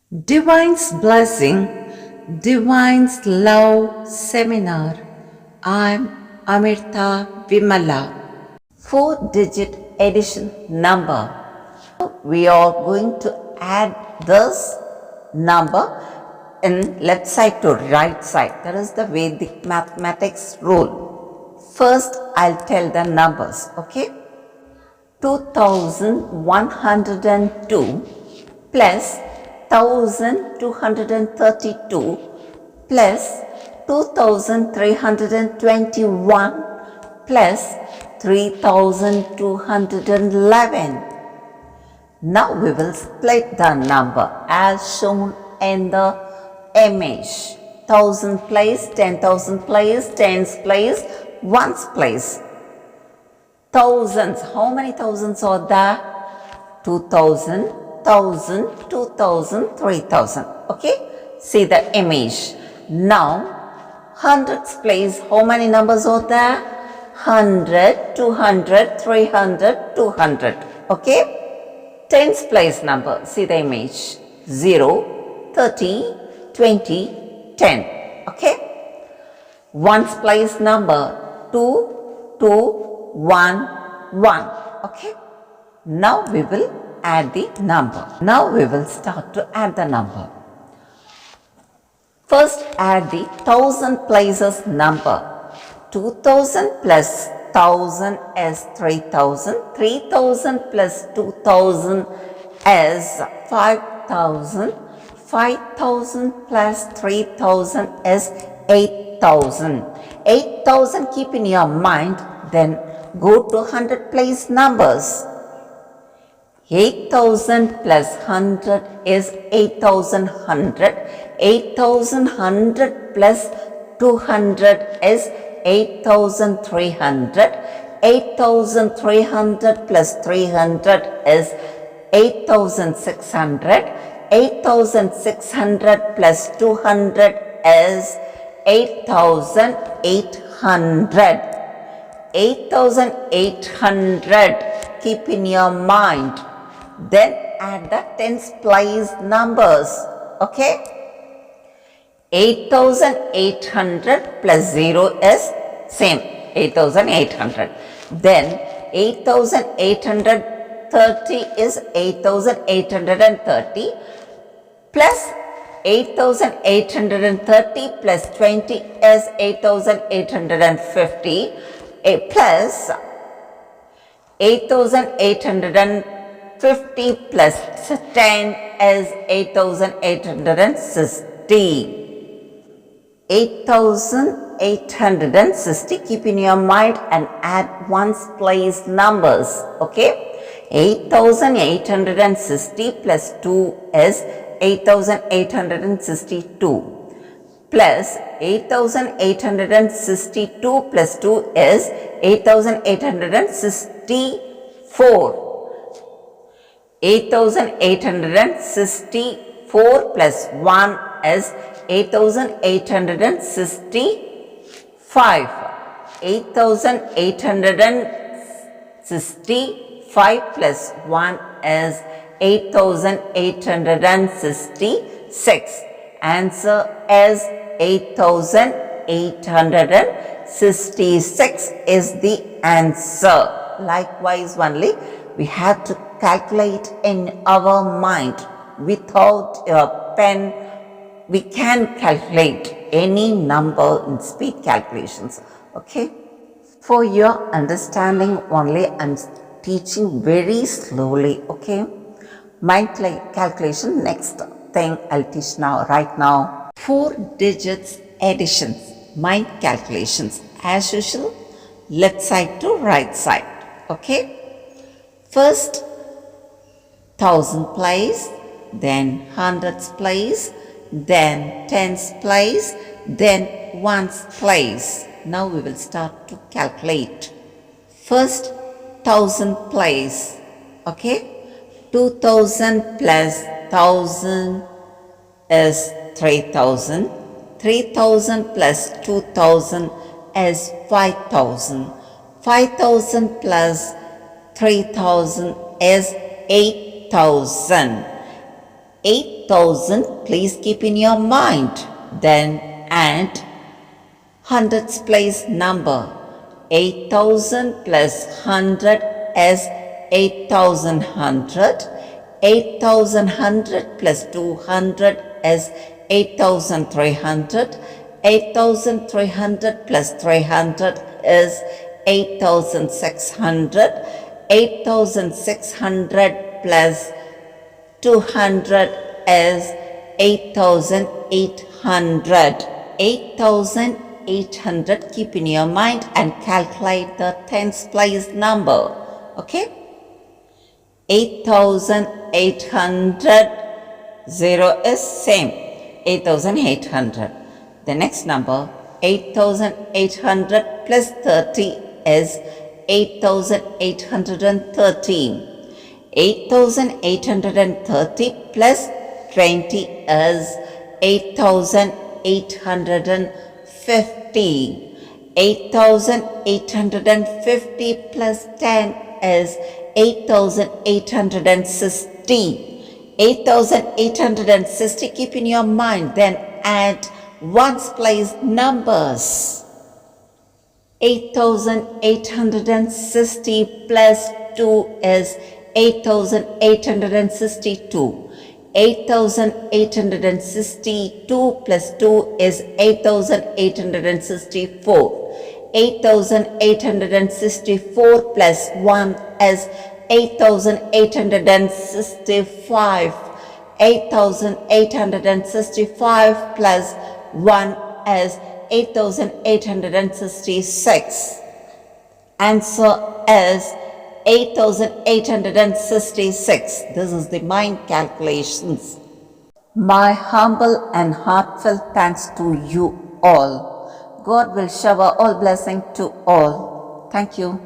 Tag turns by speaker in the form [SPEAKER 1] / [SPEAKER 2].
[SPEAKER 1] Divine's Blessing, Divine's Love Seminar. I'm AMRITA VIMALA. 4-digit addition number. We are going to add this number in left side to right side. That is the Vedic mathematics rule. First, I'll tell the numbers, okay? 2102 plus 1232 plus 2321 plus 3211. Now we will split the number as shown in the image. 1000 place, 10,000 place, tens place, ones place. Thousands. How many thousands are there? 2000, 1000, 2000, 3000. Okay? See the image. Now, hundreds place. How many numbers are there? 100, 200, 300, 200. Okay? Tens place number. See the image. 0, 30, 20, 10. Okay? Ones place number. 2, 2, 1, 1. Okay? Now we will add the number. Now we will start to add the number. First add the 1000 places number. 2000 plus 1000 is 3000. 3000 plus 2000 is 5000. 5000 plus 3000 is 8000. 8000 keep in your mind, then go to 100 place numbers. 8000 plus 100 is 8100. 8100 plus 200 is 8300. 8300 plus 300 is 8600. 8600 plus 200 is 8800. 8800 keep in your mind. Then add the tens place numbers. Okay? 8800 plus 0 is same. 8800. Then 8830 is 8830 plus 8830 plus 20 is 8850 plus 8850 plus 10 is 8860. 8860 keep in your mind and add ones place numbers. Okay? 8860 plus 2 is 8862 plus 8862 plus 2 is 8864. 8864 plus 1 is 8865. 8865 plus 1 is 8866. Answer is 8866 is the answer. Likewise only, we have to calculate in our mind. Without a pen, we can calculate any number in speed calculations. Okay? For your understanding only, I'm teaching very slowly. Okay? Mind calculation, next thing I'll teach now, right now. 4 digits additions, mind calculations. As usual, left side to right side. Okay? First, 1000 place, then hundreds place, then tens place, then ones place. Now we will start to calculate. First, 1000 place. Okay? 2000 plus 1000 is 3000. 3000 plus 2000 is 5000. 5000 plus 3000 is 8000. 8000 8,000, please keep in your mind. Then add hundreds place number. 8,000 plus 100 is 8,100. 8,100 plus 200 is 8,300. 8,300 plus 300 is 8,600. 8,600 plus 200 is 8,800. 8,800, keep in your mind and calculate the tens place number. Okay? 8,800, 0 is same, 8,800. The next number, 8,800 plus 30 is 8,813. 8,830 plus 20 is 8,850. 8,850 plus 10 is 8,860. 8,860, keep in your mind, then add ones place numbers. 8,860 plus 2 is 8,862. 8,862 plus 2 is 8,864. 8,864 plus 1 is 8,865. 8,865 plus 1 is 8,866. Answer is 8,866. This is the mind calculations. My humble and heartfelt thanks to you all. God will shower all blessing to all. Thank you.